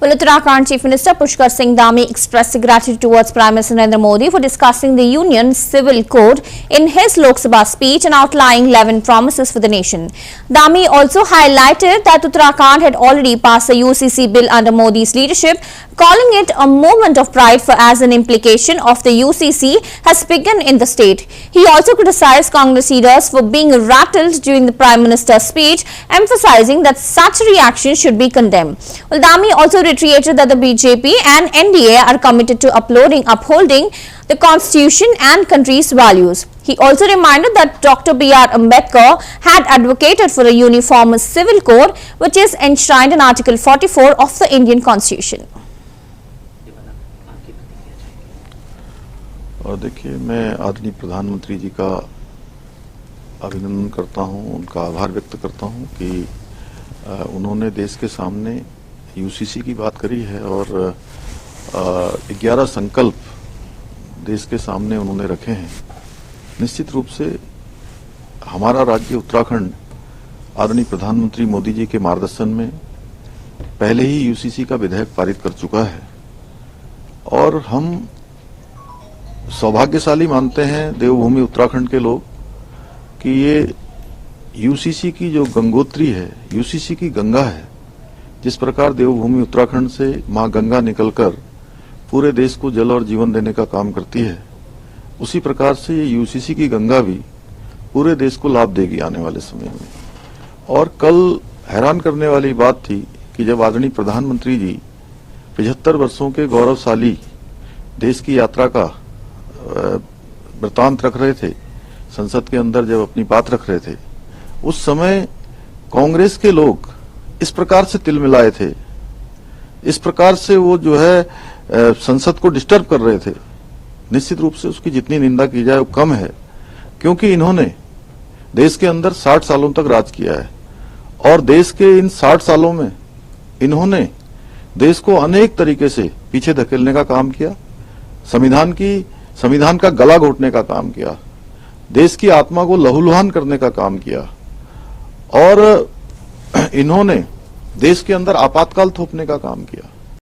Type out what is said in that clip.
Well, Uttarakhand Chief Minister Pushkar Singh Dhami expressed gratitude towards Prime Minister Narendra Modi for discussing the Union Civil Code in his Lok Sabha speech and outlining 11 promises for the nation. Dhami also highlighted that Uttarakhand had already passed the UCC bill under Modi's leadership, calling it a moment of pride for as an implication of the UCC has begun in the state. He also criticized Congress leaders for being rattled during the Prime Minister's speech, emphasizing that such reactions should be condemned. Well, Dhami also reiterated that the BJP and NDA are committed to upholding the constitution and country's values. He also reminded that Dr. B.R. Ambedkar had advocated for a uniform civil code, which is enshrined in Article 44 of the Indian Constitution. और देखिए, मैं आदरणीय प्रधानमंत्री जी का अभिनंदन करता हूं, उनका आभार व्यक्त करता हूं कि उन्होंने देश के सामने यूसीसी की बात करी है और 11 संकल्प देश के सामने उन्होंने रखे हैं। निश्चित रूप से हमारा राज्य उत्तराखंड आदरणीय प्रधानमंत्री मोदी जी के मार्गदर्शन में पहले ही यूसीसी का विधेयक पारित कर चुका है और हम सौभाग्यशाली मानते हैं देवभूमि उत्तराखंड के लोग कि ये यूसीसी की जो गंगोत्री है, यूसीसी की गंगा है। जिस प्रकार देवभूमि उत्तराखंड से मां गंगा निकलकर पूरे देश को जल और जीवन देने का काम करती है, उसी प्रकार से ये यूसीसी की गंगा भी पूरे देश को लाभ देगी आने वाले समय में। और कल हैरान करने वाली बात थी कि जब आदरणीय प्रधानमंत्री जी 75 वर्षों के गौरवशाली देश की यात्रा का वृतांत रख रहे थे, संसद के अंदर जब अपनी बात रख रहे थे, उस समय कांग्रेस के लोग इस प्रकार से तिलमिलाए थे, इस प्रकार से वो जो है संसद को डिस्टर्ब कर रहे थे। निश्चित रूप से उसकी जितनी निंदा की जाए वो कम है, क्योंकि इन्होंने देश के अंदर 60 सालों तक राज किया है और देश के इन 60 सालों में इन्होंने देश को अनेक तरीके से पीछे धकेलने का काम किया, संविधान का गला घोटने का काम किया, देश की आत्मा को लहूलुहान करने का काम किया और इन्होंने देश के अंदर आपातकाल थोपने का काम किया।